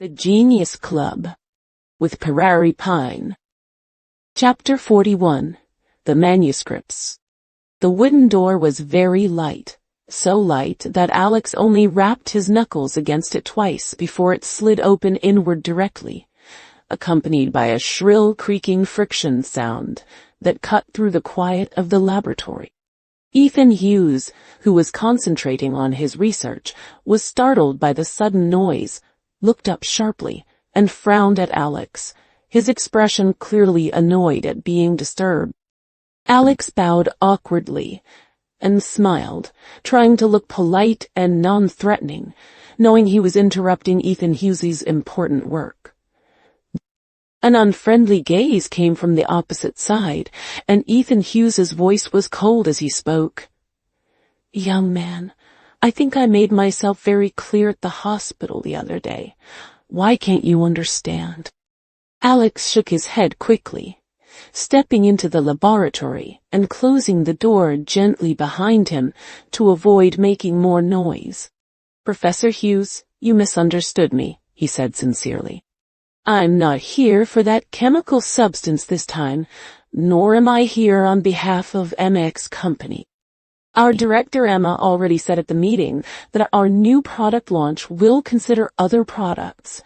The Genius Club with Prairie Pine. Chapter 41. The Manuscripts. The wooden door was very light, so light that Alex only rapped his knuckles against it twice before it slid open inward directly, accompanied by a shrill creaking friction sound that cut through the quiet of the laboratory. Ethan Hughes, who was concentrating on his research, was startled by the sudden noise, looked up sharply, and frowned at Alex, his expression clearly annoyed at being disturbed. Alex bowed awkwardly and smiled, trying to look polite and non-threatening, knowing he was interrupting Ethan Hughes's important work. An unfriendly gaze came from the opposite side, and Ethan Hughes's voice was cold as he spoke. "Young man, I think I made myself very clear at the hospital the other day. Why can't you understand?" Alex shook his head quickly, stepping into the laboratory and closing the door gently behind him to avoid making more noise. "Professor Hughes, you misunderstood me," he said sincerely. "I'm not here for that chemical substance this time, nor am I here on behalf of MX Company. Our director Emma already said at the meeting that our new product launch will consider other products,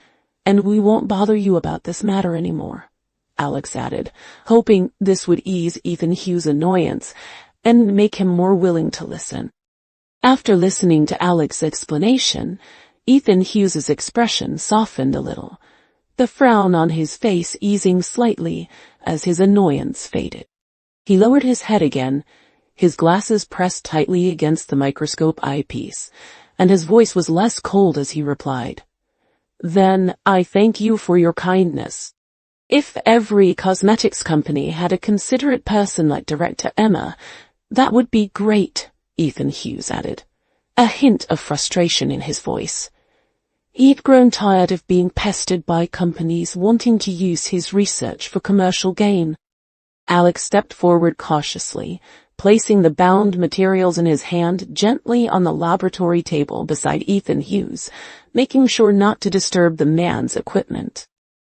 and we won't bother you about this matter anymore," Alex added, hoping this would ease Ethan Hughes' annoyance and make him more willing to listen. After listening to Alex's explanation, Ethan Hughes' expression softened a little, the frown on his face easing slightly as his annoyance faded. He lowered his head again, his glasses pressed tightly against the microscope eyepiece, and his voice was less cold as he replied, "Then I thank you for your kindness. If every cosmetics company had a considerate person like Director Emma, that would be great," Ethan Hughes added, a hint of frustration in his voice. He'd grown tired of being pestered by companies wanting to use his research for commercial gain. Alex stepped forward cautiously, placing the bound materials in his hand gently on the laboratory table beside Ethan Hughes, making sure not to disturb the man's equipment.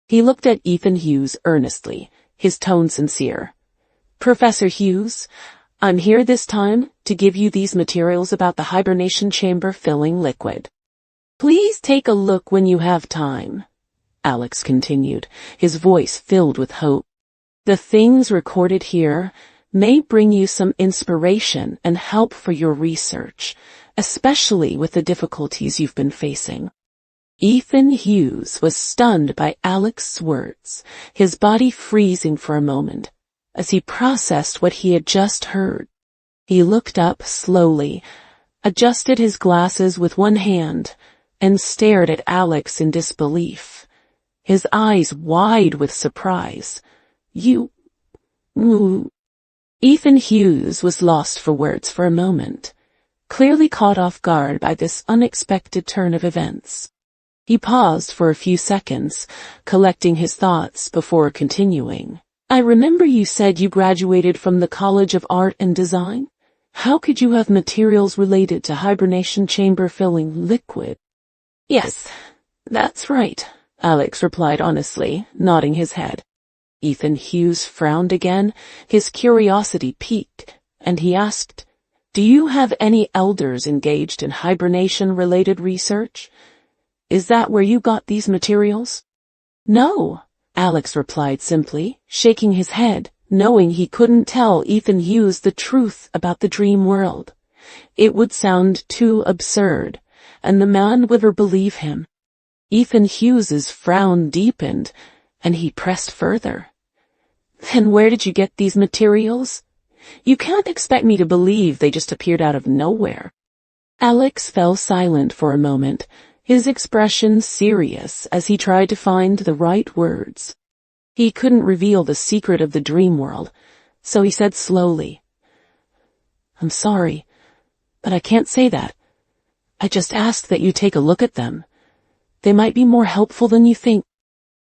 He looked at Ethan Hughes earnestly, his tone sincere. "Professor Hughes, I'm here this time to give you these materials about the hibernation chamber filling liquid. Please take a look when you have time," Alex continued, his voice filled with hope. "The things recorded here may bring you some inspiration and help for your research, especially with the difficulties you've been facing." Ethan Hughes was stunned by Alex's words, his body freezing for a moment as he processed what he had just heard. He looked up slowly, adjusted his glasses with one hand, and stared at Alex in disbelief, his eyes wide with surprise. You... Ethan Hughes was lost for words for a moment, clearly caught off guard by this unexpected turn of events. He paused for a few seconds, collecting his thoughts before continuing. "I remember you said you graduated from the College of Art and Design. How could you have materials related to hibernation chamber filling liquid?" "Yes, that's right," Alex replied honestly, nodding his head. Ethan Hughes frowned again, his curiosity piqued, and he asked, "Do you have any elders engaged in hibernation-related research? Is that where you got these materials?" "No," Alex replied simply, shaking his head, knowing he couldn't tell Ethan Hughes the truth about the dream world. It would sound too absurd, and the man would never believe him. Ethan Hughes's frown deepened, and he pressed further. "Then where did you get these materials? You can't expect me to believe they just appeared out of nowhere." Alex fell silent for a moment, his expression serious as he tried to find the right words. He couldn't reveal the secret of the dream world, so he said slowly, "I'm sorry, but I can't say that. I just asked that you take a look at them. They might be more helpful than you think."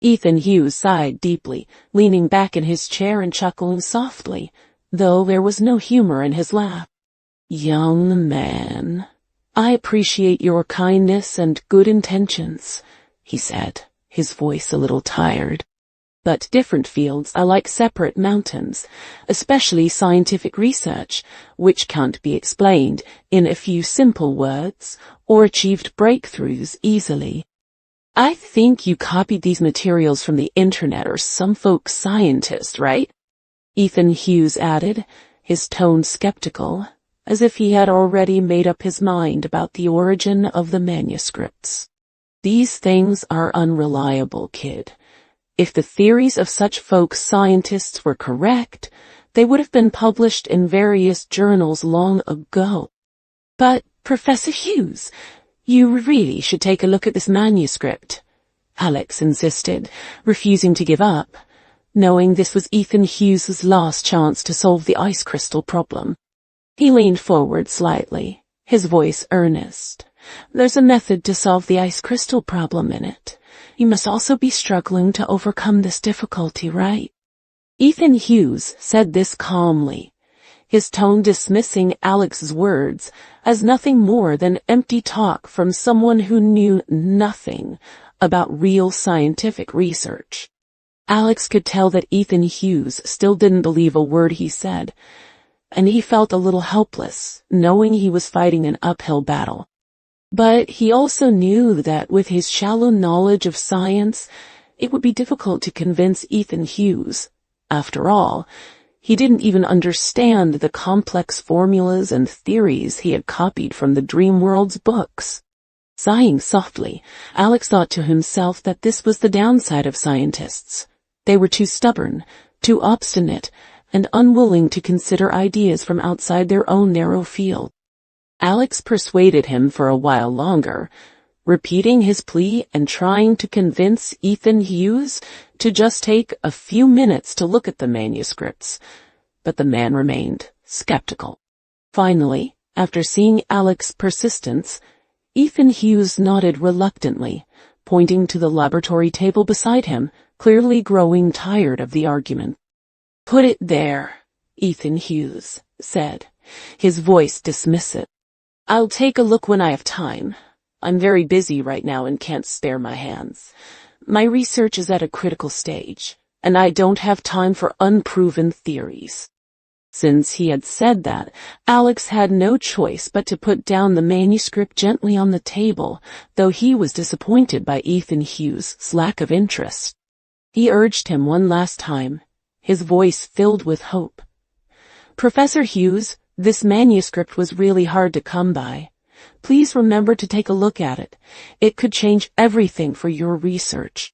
Ethan Hughes sighed deeply, leaning back in his chair and chuckling softly, though there was no humor in his laugh. "Young man, I appreciate your kindness and good intentions," he said, his voice a little tired. But different fields are like separate mountains, especially scientific research, which can't be explained in a few simple words or achieved breakthroughs easily. I think you copied these materials from the internet or some folk scientist, right? Ethan Hughes added, his tone skeptical, as if he had already made up his mind about the origin of the manuscripts. These things are unreliable, kid. If the theories of such folk scientists were correct, they would have been published in various journals long ago. But, Professor Hughes, you really should take a look at this manuscript, Alex insisted, refusing to give up, knowing this was Ethan Hughes's last chance to solve the ice crystal problem. He leaned forward slightly, his voice earnest. There's a method to solve the ice crystal problem in it. You must also be struggling to overcome this difficulty, right? Ethan Hughes said this calmly, his tone dismissing Alex's words as nothing more than empty talk from someone who knew nothing about real scientific research. Alex could tell that Ethan Hughes still didn't believe a word he said, and he felt a little helpless, knowing he was fighting an uphill battle. But he also knew that with his shallow knowledge of science, it would be difficult to convince Ethan Hughes. After all, he didn't even understand the complex formulas and theories he had copied from the Dreamworld's books. Sighing softly, Alex thought to himself that this was the downside of scientists. They were too stubborn, too obstinate, and unwilling to consider ideas from outside their own narrow field. Alex persuaded him for a while longer, repeating his plea and trying to convince Ethan Hughes to just take a few minutes to look at the manuscripts, but the man remained skeptical. Finally, after seeing Alex's persistence, Ethan Hughes nodded reluctantly, pointing to the laboratory table beside him, clearly growing tired of the argument. Put it there, Ethan Hughes said, his voice dismissive. I'll take a look when I have time. I'm very busy right now and can't spare my hands. My research is at a critical stage, and I don't have time for unproven theories. Since he had said that, Alex had no choice but to put down the manuscript gently on the table, though he was disappointed by Ethan Hughes' lack of interest. He urged him one last time, his voice filled with hope. Professor Hughes, this manuscript was really hard to come by. Please remember to take a look at it. It could change everything for your research.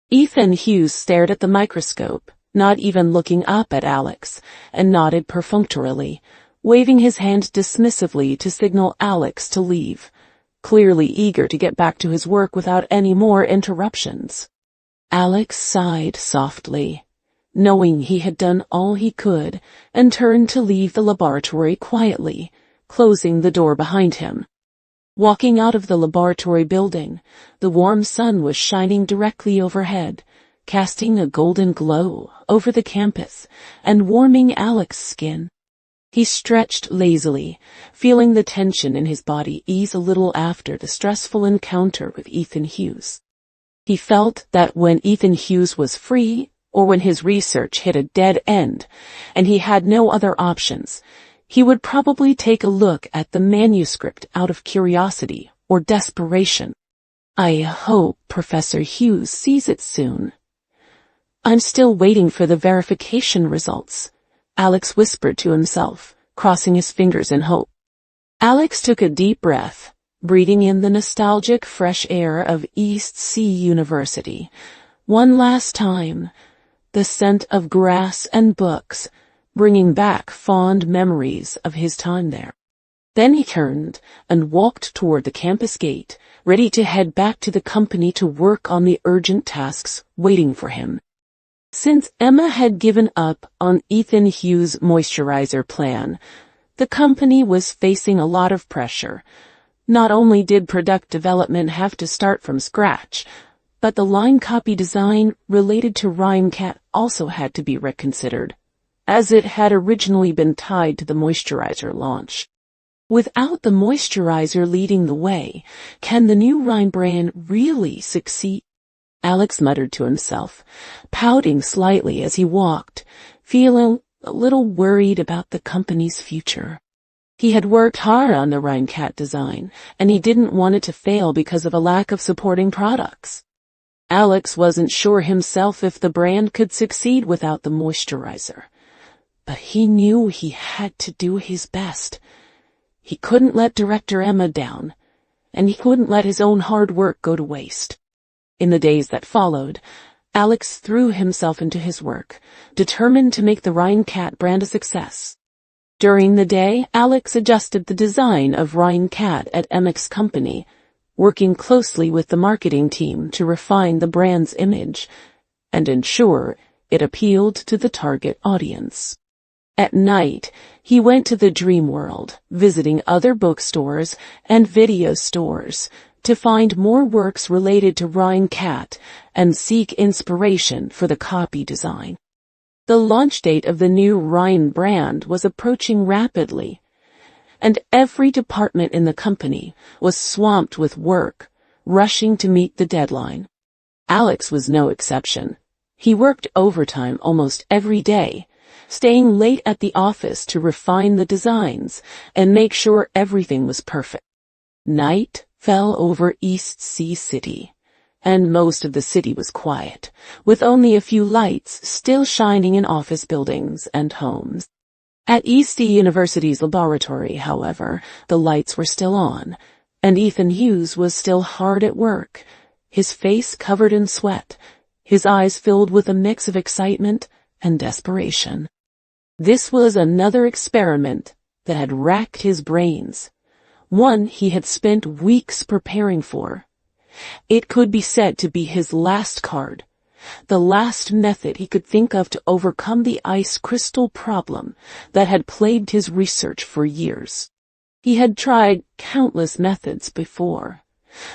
Ethan Hughes stared at the microscope, not even looking up at Alex, and nodded perfunctorily, waving his hand dismissively to signal Alex to leave, clearly eager to get back to his work without any more interruptions. Alex sighed softly, knowing he had done all he could, and turned to leave the laboratory quietly, closing the door behind him. Walking out of the laboratory building, the warm sun was shining directly overhead, casting a golden glow over the campus and warming Alex's skin. He stretched lazily, feeling the tension in his body ease a little after the stressful encounter with Ethan Hughes. He felt that when Ethan Hughes was free, or when his research hit a dead end, and he had no other options, he would probably take a look at the manuscript out of curiosity or desperation. I hope Professor Hughes sees it soon. I'm still waiting for the verification results, Alex whispered to himself, crossing his fingers in hope. Alex took a deep breath, breathing in the nostalgic fresh air of East Sea University. One last time, the scent of grass and books, bringing back fond memories of his time there. Then he turned and walked toward the campus gate, ready to head back to the company to work on the urgent tasks waiting for him. Since Emma had given up on Ethan Hughes' moisturizer plan, the company was facing a lot of pressure. Not only did product development have to start from scratch, but the line copy design related to Rhymecat also had to be reconsidered, as it had originally been tied to the moisturizer launch. Without the moisturizer leading the way, can the new Rhine brand really succeed? Alex muttered to himself, pouting slightly as he walked, feeling a little worried about the company's future. He had worked hard on the Rhine cat design, and he didn't want it to fail because of a lack of supporting products. Alex wasn't sure himself if the brand could succeed without the moisturizer, but he knew he had to do his best. He couldn't let Director Emma down, and he couldn't let his own hard work go to waste. In the days that followed, Alex threw himself into his work, determined to make the Rhine Cat brand a success. During the day, Alex adjusted the design of Rhine Cat at Emma's company, working closely with the marketing team to refine the brand's image and ensure it appealed to the target audience. At night, he went to the dream world, visiting other bookstores and video stores to find more works related to Rhine Cat and seek inspiration for the copy design. The launch date of the new Rhine brand was approaching rapidly, and every department in the company was swamped with work, rushing to meet the deadline. Alex was no exception. He worked overtime almost every day, staying late at the office to refine the designs and make sure everything was perfect. Night fell over East Sea City, and most of the city was quiet, with only a few lights still shining in office buildings and homes. At East Sea University's laboratory, however, the lights were still on, and Ethan Hughes was still hard at work, his face covered in sweat, his eyes filled with a mix of excitement and desperation. This was another experiment that had racked his brains, one he had spent weeks preparing for. It could be said to be his last card, the last method he could think of to overcome the ice crystal problem that had plagued his research for years. He had tried countless methods before,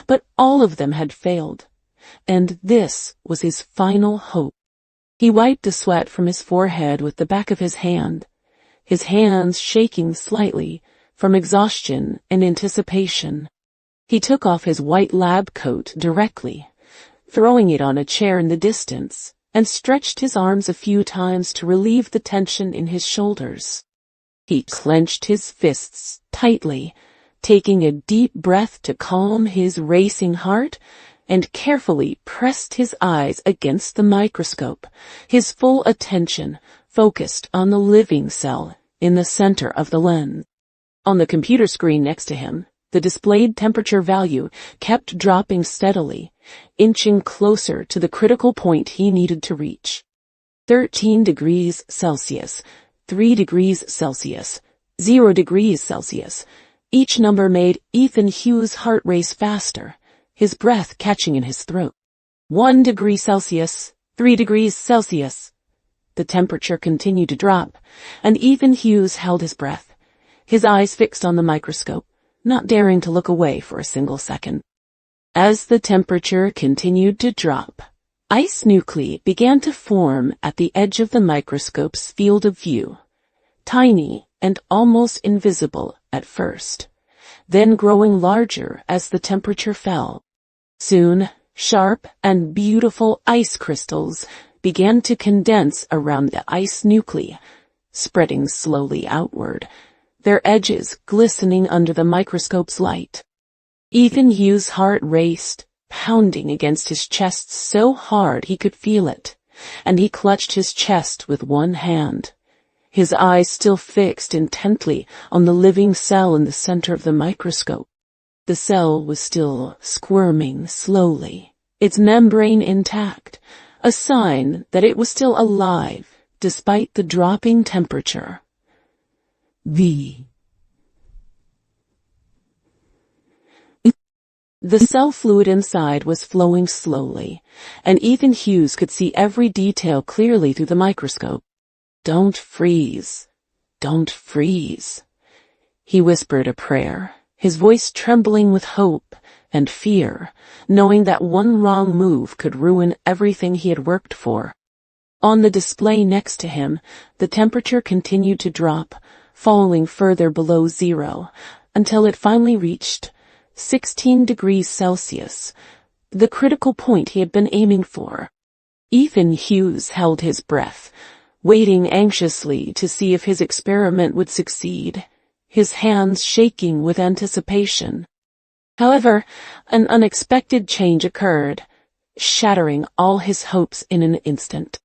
but all of them had failed, and this was his final hope. He wiped the sweat from his forehead with the back of his hand, his hands shaking slightly from exhaustion and anticipation. He took off his white lab coat directly, throwing it on a chair in the distance, and stretched his arms a few times to relieve the tension in his shoulders. He clenched his fists tightly, taking a deep breath to calm his racing heart, and carefully pressed his eyes against the microscope, his full attention focused on the living cell in the center of the lens. On the computer screen next to him, the displayed temperature value kept dropping steadily, inching closer to the critical point he needed to reach. 13 degrees Celsius, 3 degrees Celsius, 0 degrees Celsius. Each number made Ethan Hughes' heart race faster, his breath catching in his throat. 1 degree Celsius, 3 degrees Celsius. The temperature continued to drop, and Ethan Hughes held his breath, his eyes fixed on the microscope, not daring to look away for a single second. As the temperature continued to drop, ice nuclei began to form at the edge of the microscope's field of view, tiny and almost invisible at first, then growing larger as the temperature fell. Soon, sharp and beautiful ice crystals began to condense around the ice nuclei, spreading slowly outward, their edges glistening under the microscope's light. Ethan Hughes' heart raced, pounding against his chest so hard he could feel it, and he clutched his chest with one hand, his eyes still fixed intently on the living cell in the center of the microscope. The cell was still squirming slowly, its membrane intact, a sign that it was still alive despite the dropping temperature. The cell fluid inside was flowing slowly, and Ethan Hughes could see every detail clearly through the microscope. "Don't freeze. Don't freeze." He whispered a prayer, his voice trembling with hope and fear, knowing that one wrong move could ruin everything he had worked for. On the display next to him, the temperature continued to drop, falling further below zero, until it finally reached 16 degrees Celsius, the critical point he had been aiming for. Ethan Hughes held his breath, waiting anxiously to see if his experiment would succeed, his hands shaking with anticipation. However, an unexpected change occurred, shattering all his hopes in an instant.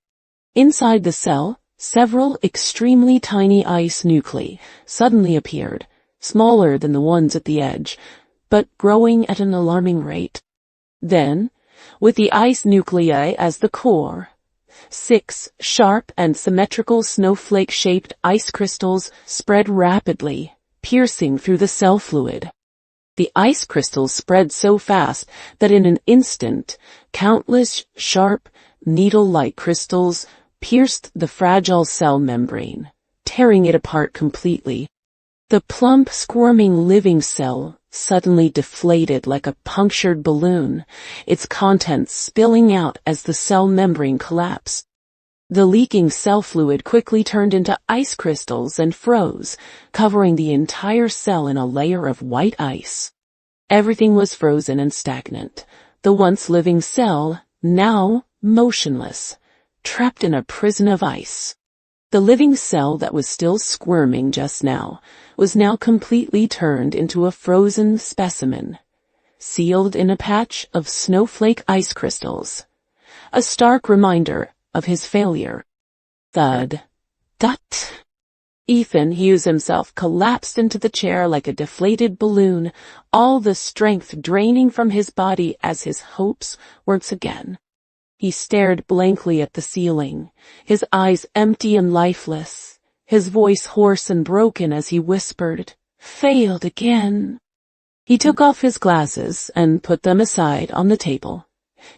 Inside the cell, several extremely tiny ice nuclei suddenly appeared, smaller than the ones at the edge, but growing at an alarming rate. Then, with the ice nuclei as the core, 6 sharp and symmetrical snowflake-shaped ice crystals spread rapidly, piercing through the cell fluid. The ice crystals spread so fast that in an instant, countless sharp, needle-like crystals pierced the fragile cell membrane, tearing it apart completely. The plump, squirming living cell suddenly deflated like a punctured balloon, its contents spilling out as the cell membrane collapsed. The leaking cell fluid quickly turned into ice crystals and froze, covering the entire cell in a layer of white ice. Everything was frozen and stagnant, the once living cell now motionless, trapped in a prison of ice. The living cell that was still squirming just now was now completely turned into a frozen specimen, sealed in a patch of snowflake ice crystals. A stark reminder of his failure. Thud. Dut. Ethan Hughes himself collapsed into the chair like a deflated balloon, all the strength draining from his body as his hopes once again. He stared blankly at the ceiling, his eyes empty and lifeless, his voice hoarse and broken as he whispered, "Failed again." He took off his glasses and put them aside on the table,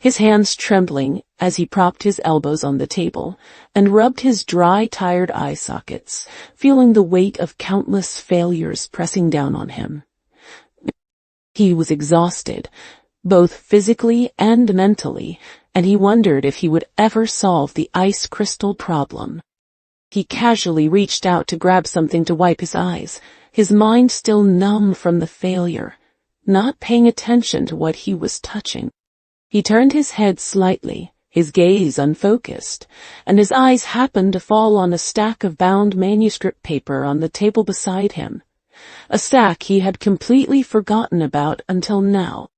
his hands trembling as he propped his elbows on the table and rubbed his dry, tired eye sockets, feeling the weight of countless failures pressing down on him. He was exhausted, both physically and mentally, and he wondered if he would ever solve the ice crystal problem. He casually reached out to grab something to wipe his eyes, his mind still numb from the failure, not paying attention to what he was touching. He turned his head slightly, his gaze unfocused, and his eyes happened to fall on a stack of bound manuscript paper on the table beside him, a stack he had completely forgotten about until now.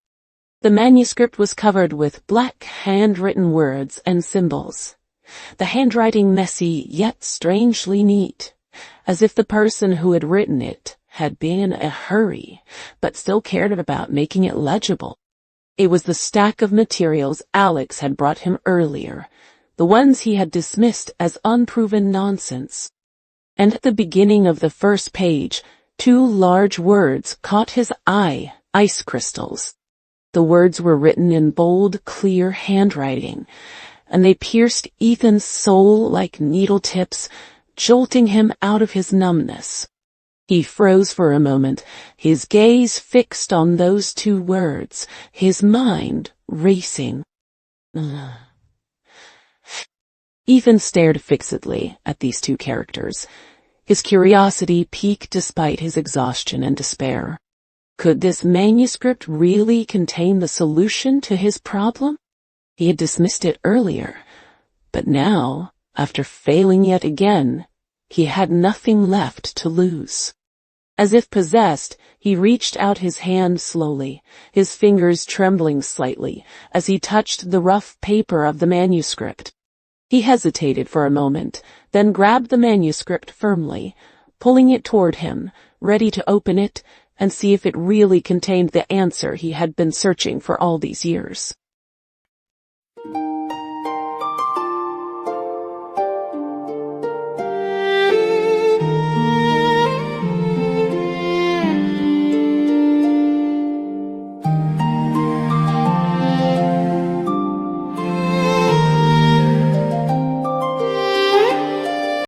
The manuscript was covered with black handwritten words and symbols, the handwriting messy yet strangely neat, as if the person who had written it had been in a hurry, but still cared about making it legible. It was the stack of materials Alex had brought him earlier, the ones he had dismissed as unproven nonsense. And at the beginning of the first page, 2 large words caught his eye, ice crystals. The words were written in bold, clear handwriting, and they pierced Ethan's soul like needle tips, jolting him out of his numbness. He froze for a moment, his gaze fixed on those 2 words, his mind racing. Ethan stared fixedly at these 2 characters, his curiosity piqued despite his exhaustion and despair. Could this manuscript really contain the solution to his problem? He had dismissed it earlier, but now, after failing yet again, he had nothing left to lose. As if possessed, he reached out his hand slowly, his fingers trembling slightly as he touched the rough paper of the manuscript. He hesitated for a moment, then grabbed the manuscript firmly, pulling it toward him, ready to open it and see if it really contained the answer he had been searching for all these years.